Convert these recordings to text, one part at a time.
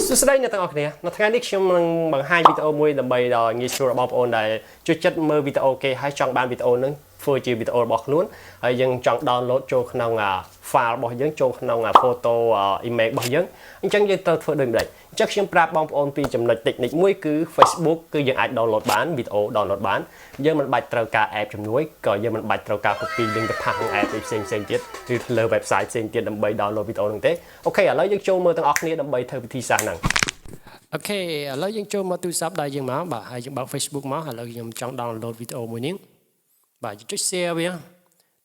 សួស្តីអ្នកទាំងអស់គ្នានៅថ្ងៃនេះខ្ញុំនឹងបង្ហាញវីដេអូមួយដើម្បីដល់ងាយស្រួលរបស់បងប្អូនដែលជួយចិត្តមើលវីដេអូគេហើយចង់បានវីដេអូហ្នឹងធ្វើជាវីដេអូរបស់ខ្លួនហើយយើងចង់ download ចូលក្នុង file របស់យើងចូលក្នុង photo image របស់យើងអញ្ចឹងយើងត្រូវធ្វើដូចម្ដេចអញ្ចឹងខ្ញុំប្រាប់បងប្អូនពីចំណុច technique មួយគឺ Facebook គឺយើងអាច download បានវីដេអូ download បានយើងមិនបាច់ត្រូវការ app ជំនួយក៏យើងមិនបាច់ត្រូវការ copy link ទៅផាសនឹង app ផ្សេងៗទៀតឬលើ website ផ្សេងទៀតដើម្បី download វីដេអូហ្នឹងទេអូខេឥឡូវយើងចូលមើលទាំងអស់គ្នាដើម្បីធ្វើវិធីសាស្ត្រហ្នឹងអូខេឥឡូវយើងចូលមកទូរស័ព្ទដៃយើងមកបាទហើយយើងបើក Facebook មកឥឡូវខ្ញុំចង់ download វីដេអូមួយនេះបាទយើងចុច share វា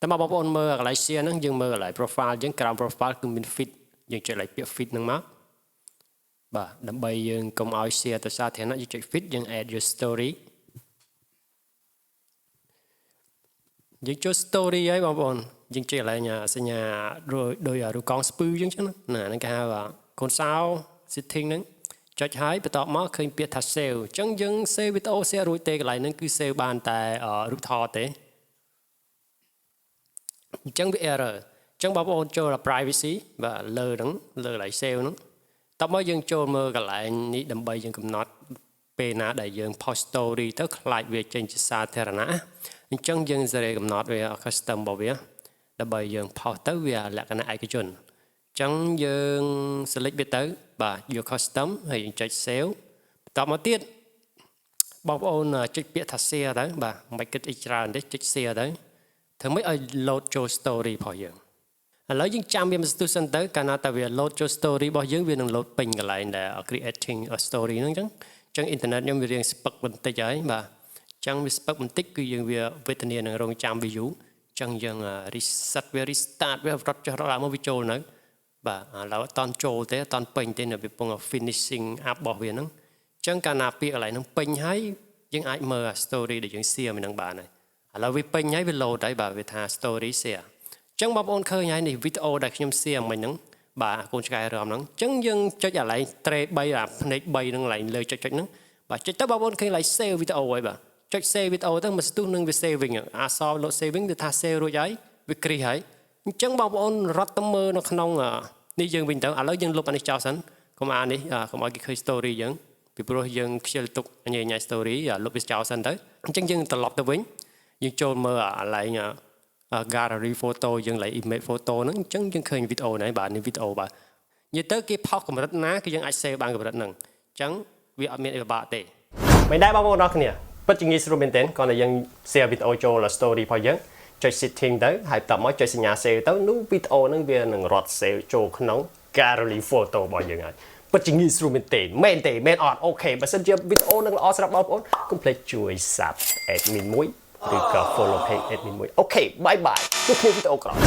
តែមកបងប្អូនមើលកន្លែង share ហ្នឹងយើងមើលកន្លែង profile យើងក្រោម profile គឺមាន feed យើងចុចកន្លែងពាក្យ feed ហ្នឹងមកបាទដើម្បីយើងកុំឲ្យ share ទៅសាធារណៈយើងចុច feed យើង add your story យើងចូល story ហើយបងប្អូនយើងចុចកន្លែងសញ្ញាដោយរូបកងស្ពឺអញ្ចឹងណាហ្នឹងគេហៅកូនសោ setting ហ្នឹងចុចហើយបន្ទាប់មកឃើញពាក្យថា save អញ្ចឹងយើង save វីដេអូ share រួចទេកន្លែងហ្នឹងគឺ save បានតែរូបថតទេអញ្ចឹងវា error អញ្ចឹងបងប្អូនចូល privacy បាទលើហ្នឹងលើកន្លែង save ហ្នឹងតោះមកយើងចូលមើលកន្លែងនេះដើម្បីយើងកំណត់ពេលណាដែលយើង post story ទៅខ្លាចវាចេញជាសាធារណៈអញ្ចឹងយើងសេរីកំណត់វា custom របស់វាដើម្បីយើង post ទៅវាលក្ខណៈឯកជនអញ្ចឹងយើង select វាទៅបាទយក custom ហើយយើងចុច save បន្តមកទៀតបងប្អូនចុចពាក្យថា share ទៅបាទមិនគិតអីច្រើនទេចុច share ទៅធ្វើម៉េចឲ្យ load ចូល story របស់យើងឥឡូវយើងចាំវាមួយស្ទុះសិនទៅកាលណាតែវា load ចូល story របស់យើងវានឹង load ពេញកន្លែងដែល creating a story ហ្នឹងអញ្ចឹង internet ខ្ញុំវារៀងស្ពឹកបន្តិចហើយបាទអញ្ចឹងវាស្ពឹកបន្តិចគឺយើងវាវេទនានឹងរងចាំ view អញ្ចឹងយើង reset វា restart វារត់ចុះរត់ឡើងមកវាចូលនៅបាទឥឡូវអត់តន់ចូលទេអត់តន់ពេញទេនៅវាពង finishing up របស់វាហ្នឹងអញ្ចឹងកាលណាពាក្យកន្លែងហ្នឹងពេញហើយយើងអាចមើល story ដែលយើង share មិននឹងបានហើយឥឡូវវាពេញហើយវា load ហើយបាទវាថា story share អញ្ចឹងបងប្អូនឃើញហើយនេះវីដេអូដែលខ្ញុំ share មិញហ្នឹងបាទកូនឆ្កែរំហ្នឹងអញ្ចឹងយើងចុចកន្លែង tray 3អាភ្នែក3ហ្នឹងកន្លែងលើចុចហ្នឹងបាទចុចទៅបងប្អូនឃើញកន្លែង save វីដេអូហើយបាទចុច save វីដេអូទៅមួយស្ទុះនឹងវា saving អក្សរ load saving វាថា save រួចហើយវាគ្រីសហើយអញ្ចឹងបងប្អូនរត់ទៅមើលនៅក្នុងនេះយើងវិញទៅឥឡូវយើងលុបអានេះចោលសិនកុំអានេះកុំឲ្យគេឃើញ story យើងពីព្រោះយើងខ្ជិលទុកញ៉ៃ story លុបវាចោលសិនទៅអញ្ចឹងយើងត្រឡប់ទៅវិញយើងចូលមើលកន្លែងgallery photo យើងកន្លែង image photo ហ្នឹងអញ្ចឹងយើងឃើញវីដេអូហ្នឹងបាទនេះវីដេអូបាទនិយាយទៅគេផុសកម្រិតណាគឺយើងអាច save បានកម្រិតហ្នឹងអញ្ចឹងវាអត់មានអីពិបាកទេមិនដែរបងប្អូនអរគ្នាពិតជាងាយស្រួលមែនទែនគ្រាន់តែយើង share វីដេអូចូល story របស់យើងចុច setting ទៅហើយបន្តមកចុចសញ្ញា save ទៅនោះវីដេអូហ្នឹងវានឹងរត់ save ចូលក្នុង gallery photo របស់យើងហើយពិតជាងាយស្រួលមែនទែនមែនអត់អូខេបើសិនជាវីដេអូនឹងល្អសម្រាប់បងប្អូនកុំភ្លេចជួយ sub admin មួយឬក៏ follow page admin មួយអូខេបាយបាយជួបគ្នាវីដេអូក្រោយ